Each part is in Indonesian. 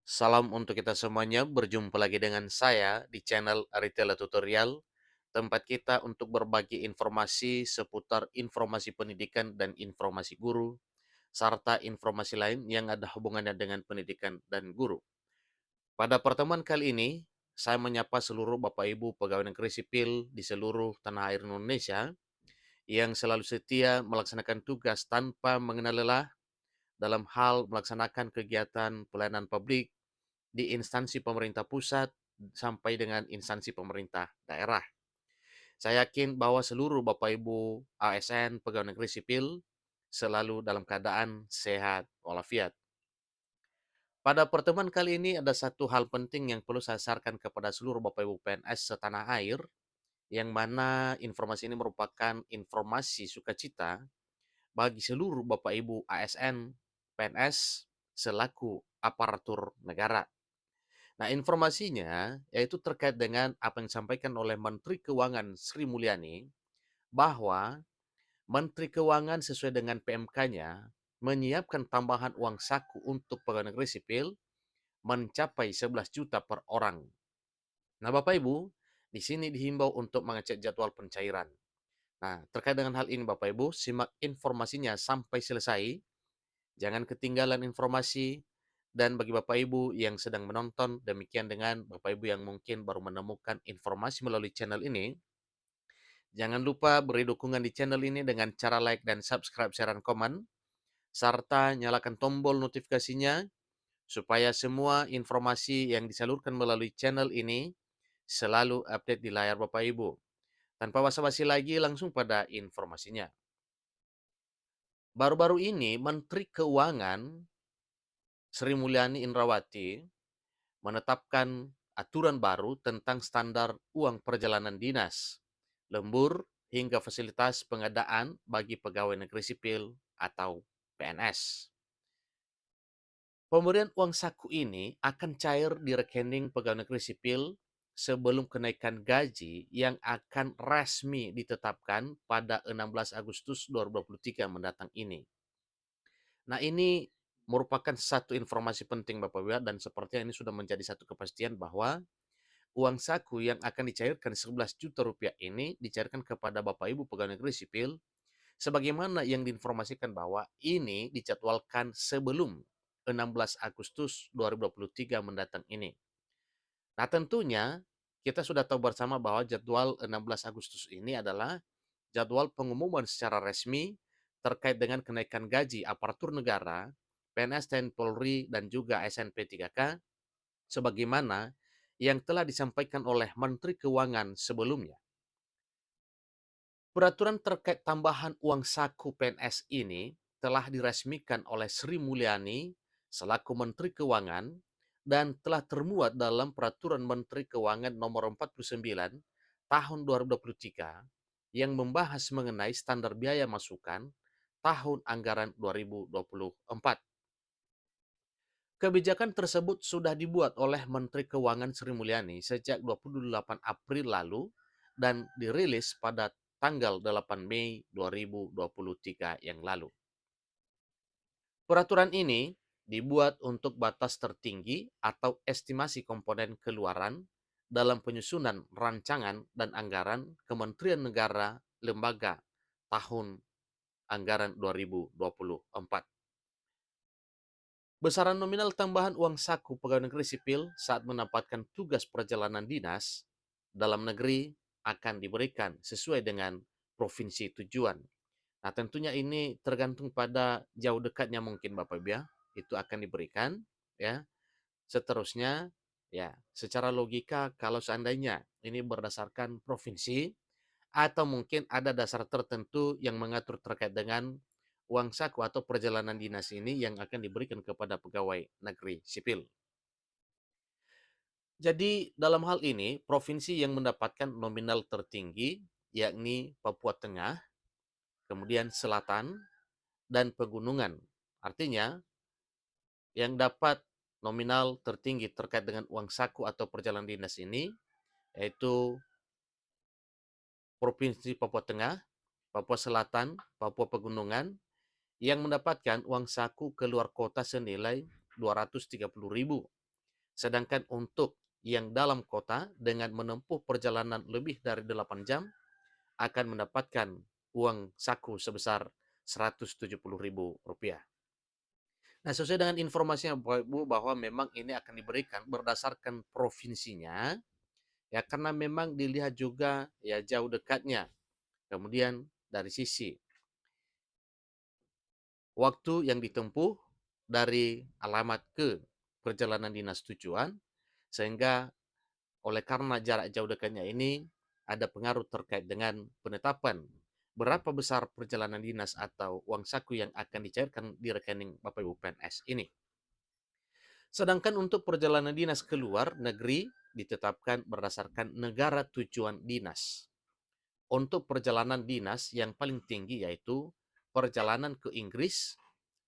Salam untuk kita semuanya, berjumpa lagi dengan saya di channel Aritella Tutorial, tempat kita untuk berbagi informasi seputar informasi pendidikan dan informasi guru, serta informasi lain yang ada hubungannya dengan pendidikan dan guru. Pada pertemuan kali ini, saya menyapa seluruh Bapak Ibu pegawai negeri sipil di seluruh tanah air Indonesia yang selalu setia melaksanakan tugas tanpa mengenal lelah dalam hal melaksanakan kegiatan pelayanan publik di instansi pemerintah pusat sampai dengan instansi pemerintah daerah. Saya yakin bahwa seluruh Bapak Ibu ASN pegawai negeri sipil selalu dalam keadaan sehat walafiat. Pada pertemuan kali ini ada satu hal penting yang perlu saya sarankan kepada seluruh Bapak Ibu PNS setanah air, yang mana informasi ini merupakan informasi sukacita bagi seluruh Bapak Ibu ASN PNS selaku aparatur negara. Nah, informasinya yaitu terkait dengan apa yang disampaikan oleh Menteri Keuangan Sri Mulyani bahwa Menteri Keuangan sesuai dengan PMK-nya menyiapkan tambahan uang saku untuk pegawai negeri sipil mencapai 11 juta per orang. Nah, Bapak Ibu, di sini dihimbau untuk mengecek jadwal pencairan. Nah, terkait dengan hal ini Bapak Ibu, simak informasinya sampai selesai. Jangan ketinggalan informasi. Dan bagi Bapak Ibu yang sedang menonton, demikian dengan Bapak Ibu yang mungkin baru menemukan informasi melalui channel ini, jangan lupa beri dukungan di channel ini dengan cara like dan subscribe, share, dan komen, serta nyalakan tombol notifikasinya supaya semua informasi yang disalurkan melalui channel ini selalu update di layar Bapak Ibu. Tanpa basa-basi lagi, langsung pada informasinya. Baru-baru ini, Menteri Keuangan Sri Mulyani Indrawati menetapkan aturan baru tentang standar uang perjalanan dinas, lembur, hingga fasilitas pengadaan bagi pegawai negeri sipil atau PNS. Pemberian uang saku ini akan cair di rekening pegawai negeri sipil sebelum kenaikan gaji yang akan resmi ditetapkan pada 16 Agustus 2023 mendatang ini. Nah, ini merupakan satu informasi penting Bapak Ibu, dan sepertinya ini sudah menjadi satu kepastian bahwa uang saku yang akan dicairkan 11 juta rupiah ini dicairkan kepada Bapak Ibu pegawai negeri sipil sebagaimana yang diinformasikan bahwa ini dijadwalkan sebelum 16 Agustus 2023 mendatang ini. Nah, tentunya kita sudah tahu bersama bahwa jadwal 16 Agustus ini adalah jadwal pengumuman secara resmi terkait dengan kenaikan gaji aparatur negara, PNS, TNI, Polri, dan juga SNP 3K sebagaimana yang telah disampaikan oleh Menteri Keuangan sebelumnya. Peraturan terkait tambahan uang saku PNS ini telah diresmikan oleh Sri Mulyani selaku Menteri Keuangan dan telah termuat dalam Peraturan Menteri Keuangan Nomor 49 Tahun 2023 yang membahas mengenai standar biaya masukan tahun anggaran 2024. Kebijakan tersebut sudah dibuat oleh Menteri Keuangan Sri Mulyani sejak 28 April lalu dan dirilis pada tanggal 8 Mei 2023 yang lalu. Peraturan ini dibuat untuk batas tertinggi atau estimasi komponen keluaran dalam penyusunan rancangan dan anggaran Kementerian Negara Lembaga tahun anggaran 2024. Besaran nominal tambahan uang saku pegawai negeri sipil saat mendapatkan tugas perjalanan dinas dalam negeri akan diberikan sesuai dengan provinsi tujuan. Nah, tentunya ini tergantung pada jauh dekatnya mungkin Bapak Ibu ya, itu akan diberikan ya. Seterusnya ya, secara logika kalau seandainya ini berdasarkan provinsi atau mungkin ada dasar tertentu yang mengatur terkait dengan uang saku atau perjalanan dinas ini yang akan diberikan kepada pegawai negeri sipil. Jadi dalam hal ini, provinsi yang mendapatkan nominal tertinggi yakni Papua Tengah, kemudian Selatan, dan Pegunungan. Artinya, yang dapat nominal tertinggi terkait dengan uang saku atau perjalanan dinas ini yaitu Provinsi Papua Tengah, Papua Selatan, Papua Pegunungan, yang mendapatkan uang saku keluar kota senilai 230.000. Sedangkan untuk yang dalam kota dengan menempuh perjalanan lebih dari 8 jam akan mendapatkan uang saku sebesar Rp170.000. Nah, sesuai dengan informasinya Bapak Ibu bahwa memang ini akan diberikan berdasarkan provinsinya, ya karena memang dilihat juga ya jauh dekatnya. Kemudian dari sisi waktu yang ditempuh dari alamat ke perjalanan dinas tujuan, sehingga oleh karena jarak jauh dekatnya ini ada pengaruh terkait dengan penetapan berapa besar perjalanan dinas atau uang saku yang akan dicairkan di rekening Bapak Ibu PNS ini. Sedangkan untuk perjalanan dinas ke luar negeri ditetapkan berdasarkan negara tujuan dinas. Untuk perjalanan dinas yang paling tinggi yaitu perjalanan ke Inggris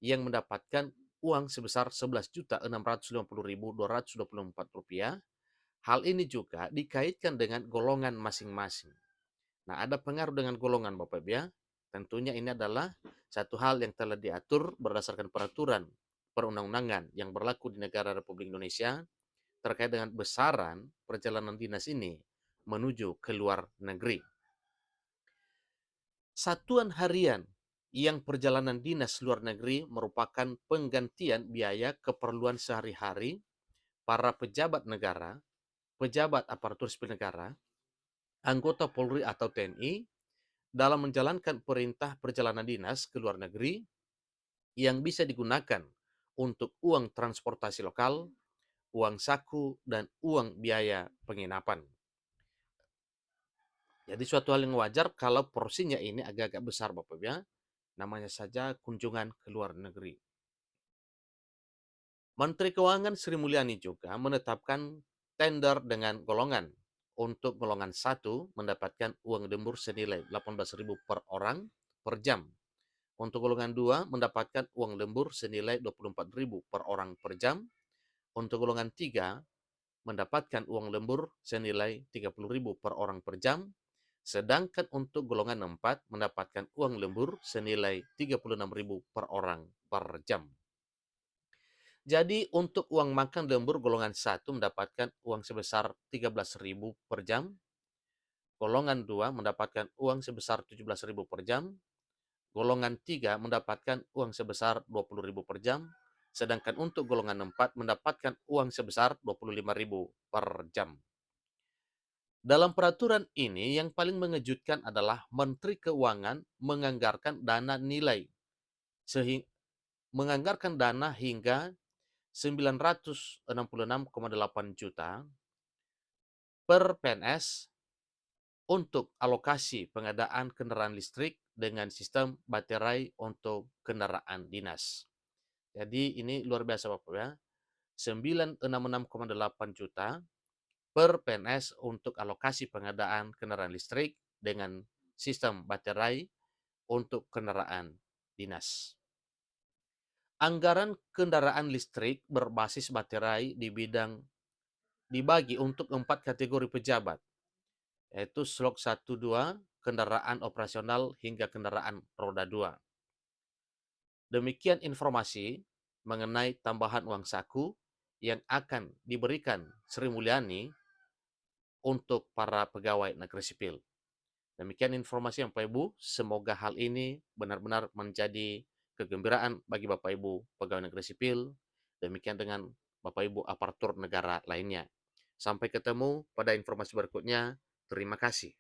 yang mendapatkan uang sebesar Rp11.650.224. Hal ini juga dikaitkan dengan golongan masing-masing. Nah, ada pengaruh dengan golongan Bapak Ibu ya. Tentunya ini adalah satu hal yang telah diatur berdasarkan peraturan perundang-undangan yang berlaku di negara Republik Indonesia terkait dengan besaran perjalanan dinas ini menuju ke luar negeri. Satuan harian yang perjalanan dinas luar negeri merupakan penggantian biaya keperluan sehari-hari para pejabat negara, pejabat aparatur sipil negara, anggota Polri atau TNI dalam menjalankan perintah perjalanan dinas ke luar negeri yang bisa digunakan untuk uang transportasi lokal, uang saku, dan uang biaya penginapan. Jadi suatu hal yang wajar kalau porsinya ini agak-agak besar Bapak Ibu ya. Namanya saja kunjungan ke luar negeri. Menteri Keuangan Sri Mulyani juga menetapkan tender dengan golongan. Untuk golongan 1 mendapatkan uang lembur senilai 18.000 per orang per jam. Untuk golongan 2 mendapatkan uang lembur senilai 24.000 per orang per jam. Untuk golongan 3 mendapatkan uang lembur senilai 30.000 per orang per jam. Sedangkan untuk golongan 4 mendapatkan uang lembur senilai 36.000 per orang per jam. Jadi untuk uang makan lembur golongan 1 mendapatkan uang sebesar 13.000 per jam, golongan 2 mendapatkan uang sebesar 17.000 per jam, golongan 3 mendapatkan uang sebesar 20.000 per jam, sedangkan untuk golongan 4 mendapatkan uang sebesar 25.000 per jam. Dalam peraturan ini yang paling mengejutkan adalah Menteri Keuangan menganggarkan dana hingga 966,8 juta per PNS untuk alokasi pengadaan kendaraan listrik dengan sistem baterai untuk kendaraan dinas. Jadi ini luar biasa Bapak ya. 966,8 juta per PNS untuk alokasi pengadaan kendaraan listrik dengan sistem baterai untuk kendaraan dinas. Anggaran kendaraan listrik berbasis baterai dibagi untuk 4 kategori pejabat, yaitu slot 1, 2, kendaraan operasional hingga kendaraan roda 2. Demikian informasi mengenai tambahan uang saku yang akan diberikan Sri Mulyani untuk para pegawai negeri sipil. Demikian informasi Bapak Ibu, semoga hal ini benar-benar menjadi kegembiraan bagi Bapak Ibu pegawai negeri sipil, demikian dengan Bapak Ibu aparatur negara lainnya. Sampai ketemu pada informasi berikutnya. Terima kasih.